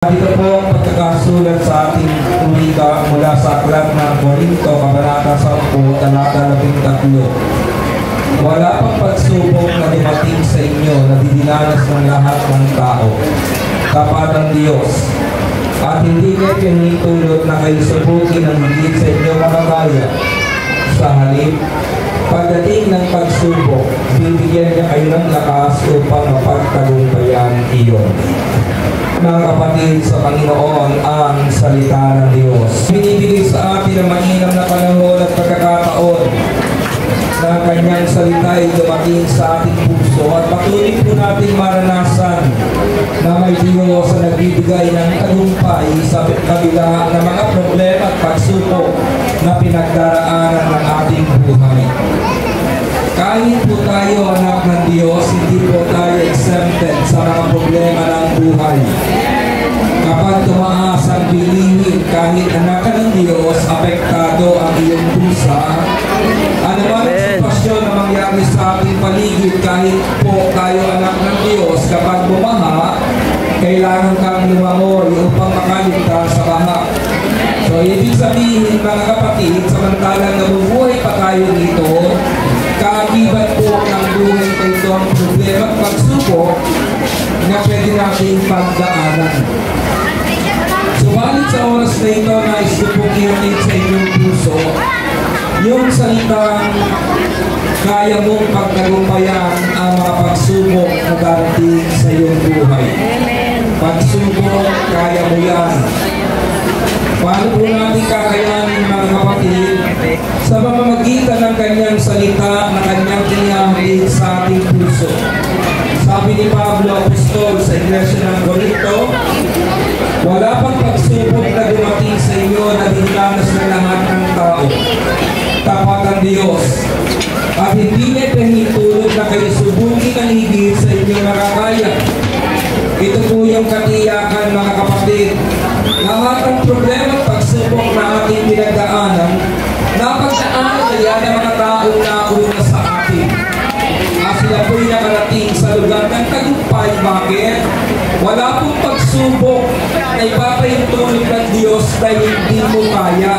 Dito po ang pagkakasulat sa ating wika mula sa aklat ng Korinto, Kabanata 10, Talata 13. Wala pang pagsubok na dumating sa inyo na didinanas ng lahat ng tao, tapat ng Diyos. At hindi niya pinitulot na kayo subukin ng higit sa inyo makakaya. Sa halip, pagdating ng pagsubok, bibigyan niya kayo ng lakas upang mapagtagumpayan iyon. Mga kapatid, sa Panginoon ang salita ng Diyos. Binibigay sa atin ang mainam na panahon at pagkakataon na kanyang salita ay dumating sa ating puso at patuloy po natin maranasan na may Diyos na nagbibigay ng tagumpay sa kabila ng mga problema at pagsubok na pinagdaraanan ng ating buhay. Kahit po tayo anak ng Diyos, hindi po tayo exempted sa mga problema ng buhay. Kapag tumaas ang bilihin, kahit anak ka ng Diyos, apektado ang iyong pusa. Ano man ang sitwasyon na mangyari sa ating paligid, kahit po tayo anak ng Diyos, kapag bumaha, kailangan kang lumangoy upang makaligtas sa baha. So, ibig sabihin mga kapatid, samantalang nabubuhay pa tayo dito, kaagibat po ng buhay na ito ang problema at pagsubok na pwede natin pagdaanan. Subalit sa oras na ito, nais ko pong ihatid sa inyong puso yung salitang kaya mong pagtagumpayan ang mga pagsubok na darating sa iyong buhay. Pagsubok, kaya mo yan. Paano po natin kakayanin mga kapatid? Sa pamamagitan ng kanyang salita na kanyang tinihamig sa ating puso. Sabi ni Pablo Apostol sa Iglesia ng Corinto, wala pang pagsubok na dumating sa inyo na dinanas ng lahat ng tao, tapat ang Diyos. At hindi niya pinitulot na kayo subukin ng higit sa inyong makakaya. Ito po yung katiyakan mga kapatid. Lahat ng problema at pagsubok na ating pinagdaanan, napagdaanan kaya ng mga taong nauna sa atin. At sila po'y nakarating sa lugar ng tagumpay. Bakit? Wala pong pagsubok na ipapahintulot ng Diyos na hindi mo kaya.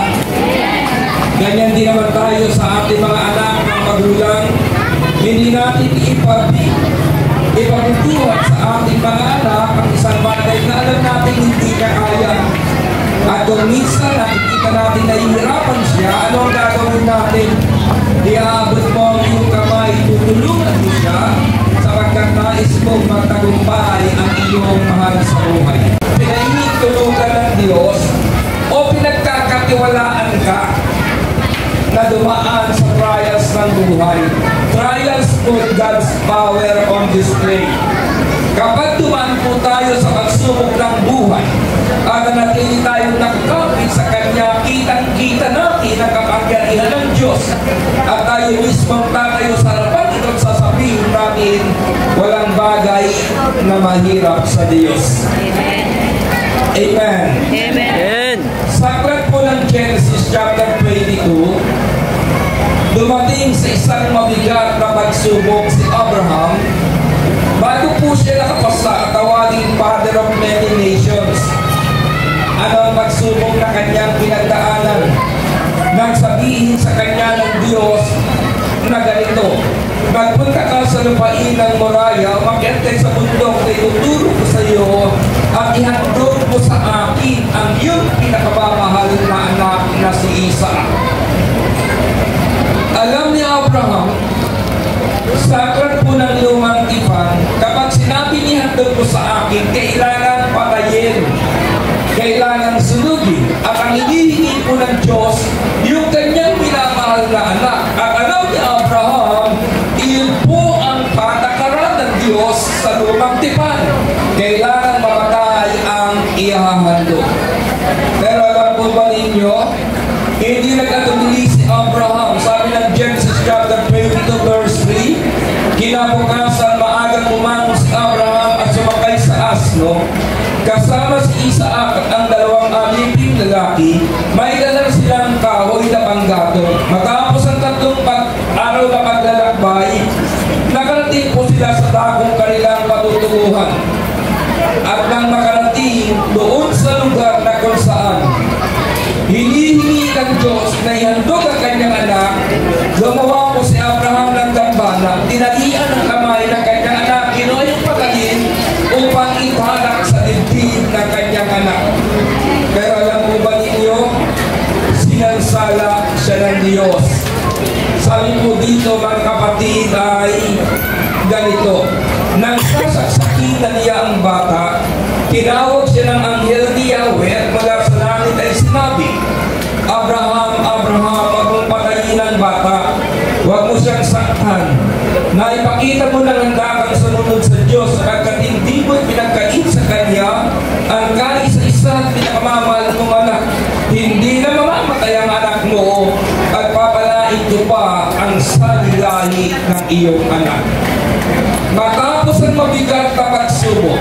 Ganyan din naman tayo sa ating mga anak ng magulang. Hindi natin ipagkukuhat sa ating mga anak ang isang bagay na alam natin hindi na kaya. At kung minsan nakikita natin na hihirapan siya, ano ang gagawin natin? Iaabot mo ang iyong kamay, tutulungan mo siya sapagkat nais mong magtagumpay ang iyong mahal sa buhay. Pinahihintulugan ng Diyos o pinagkakatiwalaan ka na dumaan sa trials ng buhay. Trials put God's power on display. Kapag dumaan po tayo sa pagsubok ng buhay at natili tayong nakakapit sa Kanya, kitang-kita natin ang kapangyarihan ng Diyos at tayo mismong tatayo sa harapan ito't sasabihin natin walang bagay na mahirap sa Diyos. Amen. Amen. Sa aklat po ng Genesis chapter 22, dumating sa isang mabigat na pagsubok si Abraham bago po siya nakapasa at tawaging Father of many nations. Ano ang pagsubok na kanyang pinagdaanan? Nang sabihin sa kanya ng Diyos na ganito, magpunta ka sa lupain ng Moriah, umakyat kayo sa bundok na ituturo ko sa iyo at ihandog mo sa akin ang iyong pinakamamahal na anak na si Isaac. Alam ni Abraham, sa aklat po ng lumang tipan, kapag sinabi ni handog mo sa akin, kailangan patayin, kailangan sunugin, at ang hinihingi po ng Diyos, yung kanyang minamahal na anak. At alam ni Abraham, iyon po ang patakaran ng Diyos sa lumang tipan. Kailangan mapatay ang ihahandog. Pero alam po ba ninyo, hindi nagkatubili si Abraham. Sabi ng Genesis chapter 22 verse 3, kinabukasan maagang umangon si Abraham at sumakay sa asno, kasama si Isaac at ang dalawang aliping lalaki, may dala silang kahoy na panggatong. Matapos ang 3 araw na paglalakbay, nakarating po sila sa dagong kanilang patutunguhan. At nang makarating doon Diyos na ihandog ang kanyang anak, gumawa po si Abraham ng dambana, tinalian ang kamay ng kanyang anak, kinuha yung pagaling upang italak sa dibdib ng kanyang anak. Pero alam po ba ninyo, sinansala siya ng Diyos. Sabi po dito mga kapatid ay ganito, nang sasaksakitan niya ang bata, tinawag siya ng anghel ni Yahweh mula sa langit ay sinabi, Abraham, Abraham, wag mong patayin ang bata, wag mo siyang saktan. Naipakita mo ng handakang sunod sa Diyos sapagkat hindi mo pinagkait sa Kanya ang kaisa-isa at pinakamamahal mong anak. Hindi na mamamatay ang anak mo at papalain ko pa ang salilahi ng iyong anak. Matapos ang mabigat na pagsubok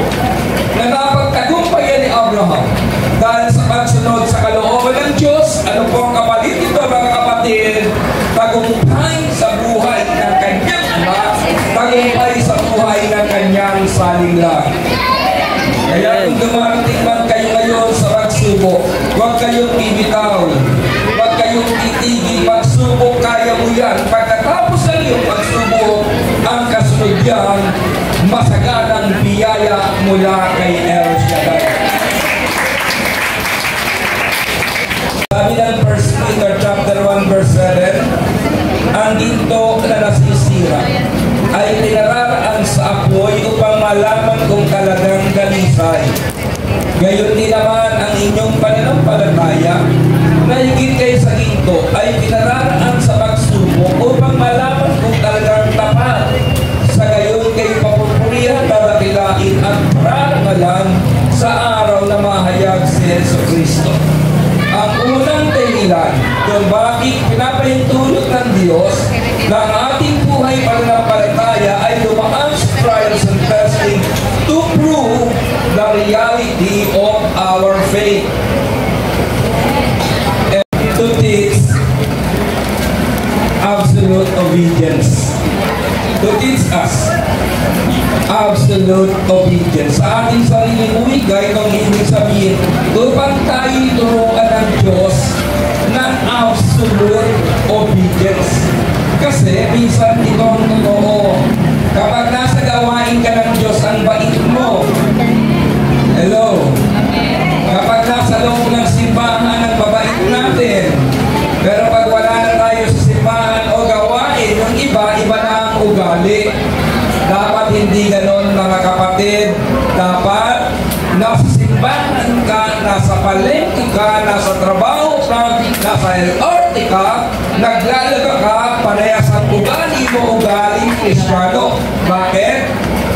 na napagtagumpayan ni Abraham dahil sa pagsunod sa kalooban ng Diyos, ano po ang kapalit ito mga kapatid? Tagumpay sa buhay ng kanyang anak, tagumpay sa buhay ng kanyang salilahi. Kaya kung dumarating man kayo ngayon sa pagsubok, huwag kayong bibitaw, huwag kayong titigil, pagsubok kaya mo yan. Pagkatapos ng iyong pagsubok, ang kasunod yan, masaganang biyaya mula kay El Shaddai. Sabi ng 1 Peter chapter 1 verse 7, ang ginto na nasisira ay tinararaan sa apoy upang malaman kung talagang dalisay. Gayon din naman ang inyong pananampalataya na higit kayo sa ginto ay pinararaan sa pagsubok upang malaman kung talagang tapat. Sa gayon kayo papupurihan, dadakilain at parangalan sa araw na mahayag si Jesucristo. Ang unang dahilan kung bakit pinapahintulot ng Diyos na ang ating buhay pananampalataya ay dumaan sa trials and testing to prove the reality of our faith. And to teach absolute obedience. To teach us absolute obedience. Sa ating sariling uwigay, itong ibig sabihin, upang tayo turuan ng Diyos ng absolute obedience. Kasi, minsan ito ang totoo. Kapag nasa gawain ka ng Diyos, ang bait mo. Hello? Kapag nasa loob ng simbahan, ang babait natin. Pero pag wala na tayo sa simbahan o gawain, yung iba na ang ugali. Dapat hindi ganon mga kapatid. Dapat nasa simbahan ka, nasa palengke ka, nasa trabaho ka, nasa LRT ka, naglalaga ka, parehas ang ugali mo, ugaling Kristiyano. Bakit?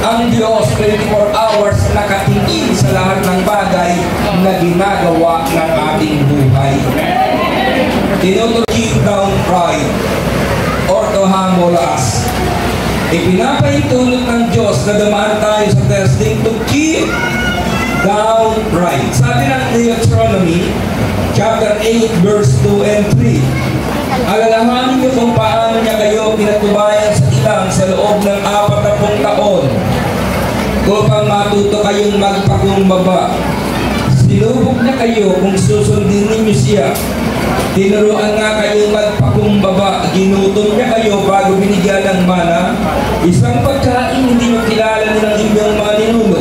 Ang Diyos 24 hours nakatingin sa lahat ng bagay na ginagawa ng ating buhay. Tinutuloy down pride or to humble us. Ipinapahintulot ng Diyos na dumaan tayo sa testing to keep down pride. Sabi ng Deuteronomy chapter 8 verse 2 and 3, alalahanin niyo kung paano niya kayo pinatubayan sa ilang sa loob ng 40 taon upang matuto kayong magpakumbaba. Sinubok na kayo kung susundin ninyo siya. Tinuruan nga kayong magpakumbaba, ginutom niya kayo bago binigyan ng mana, isang pagkain hindi nyo kilala ng inyong mga ninuno.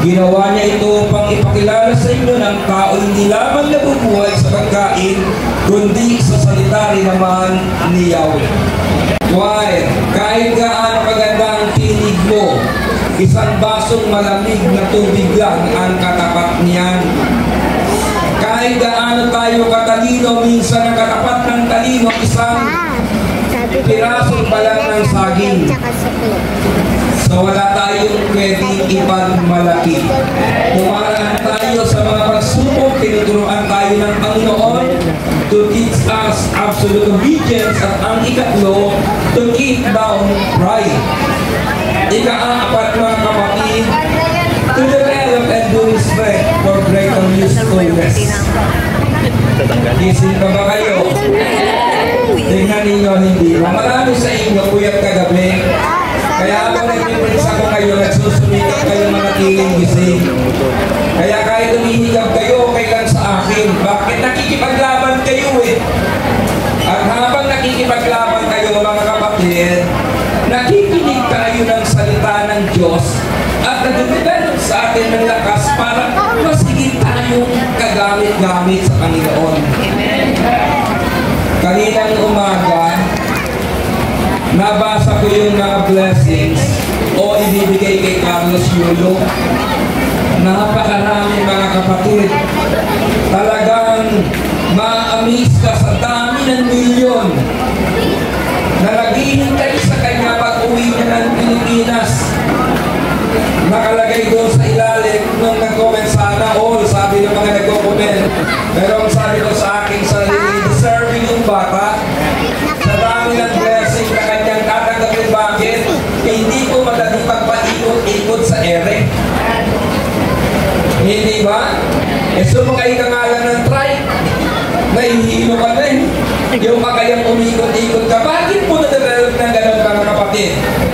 Ginawa niya ito upang ipakilala sa inyo ng tao hindi lamang nabubuhay sa pagkain, kundi sa salita rin naman ni Yahweh. Why? Kahit gaano kaganda ang tinig mo, isang basong malamig na tubig lang ang katapat niyan. Kahit gaano tayo katalino, minsan ang katapat ng talino, isang pirasong balang ng saging. So wala tayong pwedeng ipagmalaki. Tumaraan tayo sa mga pagsubok, tinuturuan tayo ng Panginoon to teach us absolute obedience, at ang ikatlo, to keep down pride. Ika-apat mga kapatid, to develop and do respect for greater usefulness. Gising pa ba kayo? Tingnan ninyo, hindi. Marami sa inyo, puyat kagabi. Kaya ako nag-impress ako kayo, nagsusumikap kayo manatiling gising. Kaya kahit umihigap kayo, okay lang sa akin. Bakit nakikipaglaban kayo eh? gamit-gamit sa Panginoon. Kaninang umaga, nabasa ko yung mga blessings o ibibigay kay Carlos Yulo. Napakarami mga kapatid. Talagang ma-amaze ka sa dami ng milyon na naghihintay sa kanya pag-uwi niya ng Pilipinas. Nakalagay doon sa ilalim nung nag-comment, sana all, sabi ng mga nag-comment. Pero ang sabi ko sa aking sarili, deserving yung bata sa dami ng blessing na kanyang tatanggapin. Bakit? Hindi ko madaling pagpaikot-ikot sa ere. Hindi ba? Sumakay ka nga lang ng trike, nahihilo ka na eh. Yung makayang umikot-ikot ka, bakit mo na-develop ng ganun mga kapatid?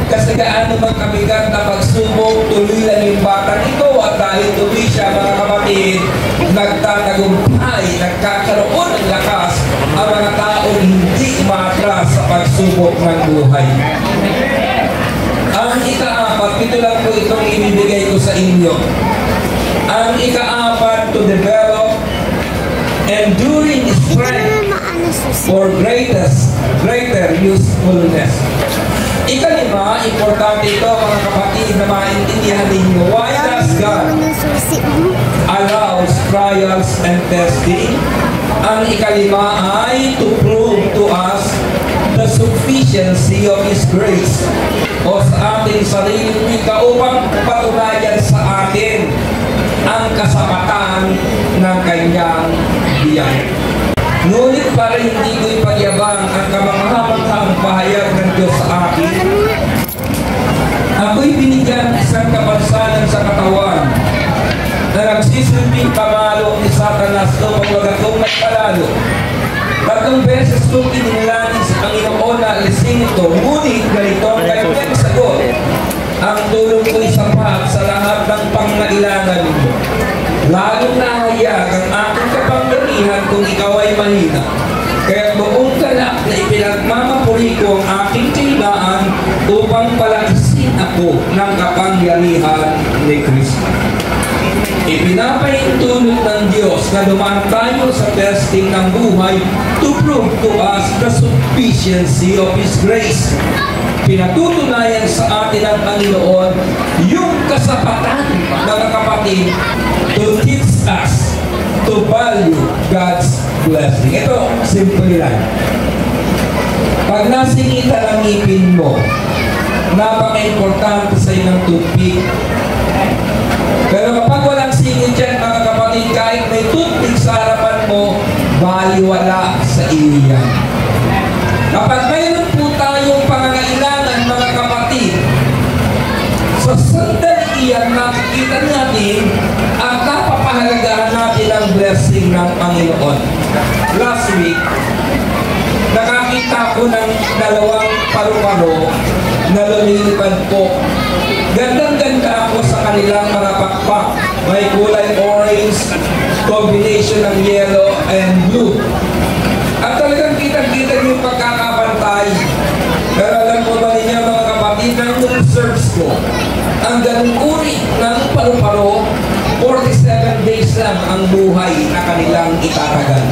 Kasi gaano mang kabigat na pagsubok, tuloy lang yung batang ito, at dahil tuloy siya mga kapatid, nagtatagumpay, nagkakaroon ng lakas ang mga taong hindi umatras sa pagsubok ng buhay. Ang ika-apat, ito lang po itong ibibigay ko sa inyo. Ang ika-apat, to develop enduring strength for greater usefulness. Ika-lima, importante ito mga kapatid na maintindihan ninyo. Why does God allows trials and testing? Ang ika-lima ay to prove to us the sufficiency of His grace, o sa ating sariling wika, upang patunayan sa atin ang kasapatan ng kanyang biyaya. Ngunit para hindi ko ipagyabang ang kamangha-manghang pahayag ng Diyos sa akin, ako'y binigyan ng isang kapansanan sa katawan na nagsisilbing pamalo ni Satanas upang wag akong nagpalalo. 3 beses kong inilangin sa Panginoon na alisin ito, ngunit ganito ang kanyang sagot: ang tulong ko'y sapat sa lahat ng pangangailangan ninyo. Lalong nahayag ang aking kapangyarihan kung ikaw ay mahina. Kaya buong galak na ipinagmamapuri ko ang aking kailangan upang palakasin ako ng kapangyarihan ni Kristo. Ipinapahintulot ng Diyos na dumaan tayo sa testing ng buhay to prove to us the sufficiency of His grace. Pinatutunayan sa atin ng Panginoon yung kasapatan, mga kapatid, to teach us to value God's blessing. Ito, simple lang. Pag nasingitan ang ngipin mo, napaka-importante sa inang toothpick. Pero kapag walang singit dyan, mga kapatid, kahit may toothpick sa harapan mo, baliwala sa iyo yan. Kapag mayroon po tayong pangangailangan, mga kapatid, sa sandali iyan, nakikita natin ang napapahalagahan natin ang blessing ng Panginoon. Last week, nakakita ko ng 2 paru-paro na lumilipad po. Gandang-ganda ako sa kanilang mga pakpak. May kulay orange, combination ng yellow and blue. At talagang kitang-kita yung pagkakapantay. Pero alam mo ba ninyo mga kapatid, nang research ko, ang ganung uri ng paru-paro, 47 days lang ang buhay na kanilang itatagal.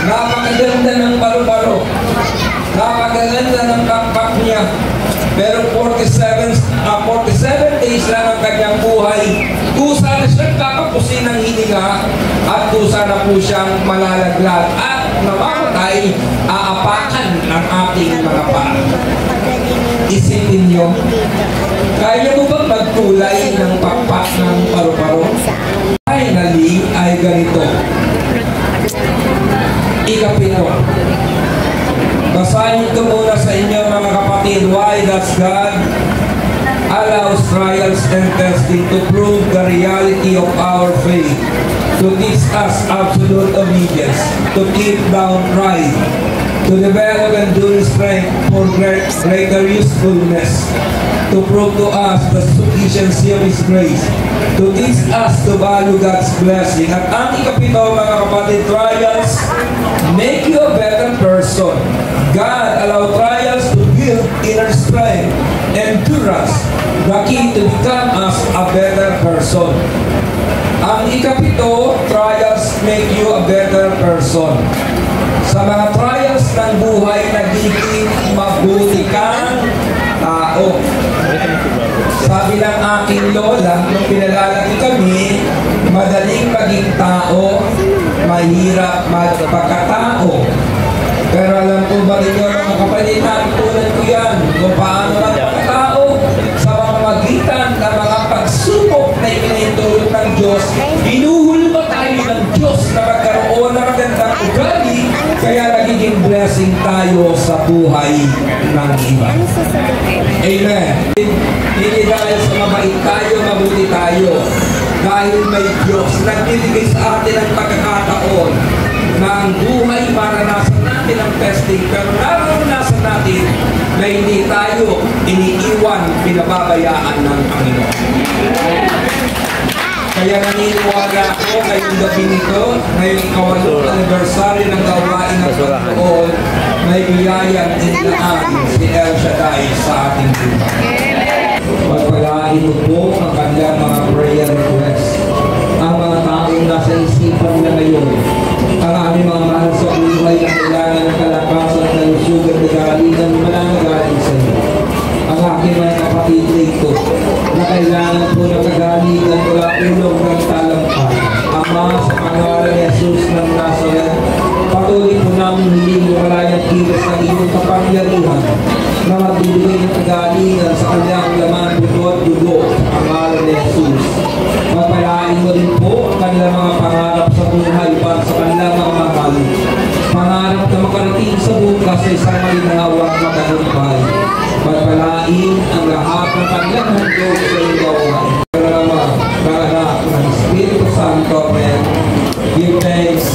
Napakaganda ng paru-paro. Napakaganda ng pakpak niya. Pero 47 days lang ang kanyang buhay. Kusa na siyang kakapusin ng hininga at kusa na po siyang malalaglag at namamatay, aapakan ng ating mga paa. Isipin niyo, kaya mo bang magkulay ng pakpak ng paru-paro? Finally, ay ganito. Ikapito. Basahin ko muna sa inyo mga kapatid, why does God allows trials and testing to prove the reality of our faith, to teach us absolute obedience, to keep down pride, to develop enduring strength for greater usefulness, to prove to us the sufficiency of His grace, to teach us to value God's blessing. At ang ikapito mga kapatid, trials make you a better person. God allow trials to build inner strength, endurance, the key to become us a better person. Ang ikapito, make you a better person. Sa mga trials ng buhay, nagiging mabuti kang tao. Sabi ng aking lola, nung pinalalaki kami, madaling maging tao, mahirap magpagkatao. Pero alam ko ba rin yun, mga kapatid, natutunan ko yan kung paano magpagkatao sa mga magitan ng mga pagsubok na itinutulot ng Diyos. Hinuhuli ba tayo ng Diyos na magkaroon ng magandang ugali, kaya nagiging blessing tayo sa buhay ng iba. Amen. Hindi dahil sa mabait tayo, mabuti tayo. Dahil may Diyos nagbibigay sa atin ang pagkakataon na ang buhay maranasan natin ang testing, pero naranasan natin na hindi tayo iniiwan, pinababayaan ng Panginoon. Kaya naniniwala ako ngayong gabi nito, ngayong ika-8 anniversary ng gawain ng Panginoon, may biyayang inlaan si El Shaddai sa ating buhay. Pagpalain mo po ang kanilang mga prayer requests. Ang mga taong nasa isipan na ngayon, ang aming mga mahal sa buhay na kailangan ng kalakasan at nalusugan na galingan, mananagaling sa iyo. Ang aking mga kapatid dito, na kailangan po na kagalingan mula ulong ng talampan. Ama, sa pangalan ni Jesus ng Nazareth, patuloy po namin hiling malayang kilos ng iyong kapangyarihan na magbibigay ng kagalingan sa kanyang laman, buto at dugo, ang pangalan ni Jesus. Pagpalain mo rin po ang kanilang mga pangarap sa buhay para sa kanilang mga mahal. Pangarap na makarating sa bukas sa isang malinawang matagumpay. Pagpalain ang lahat ng kanilang handog sa iyong gawain. Pero naman, ng anak ng Espiritu Santo, Amen. Give thanks.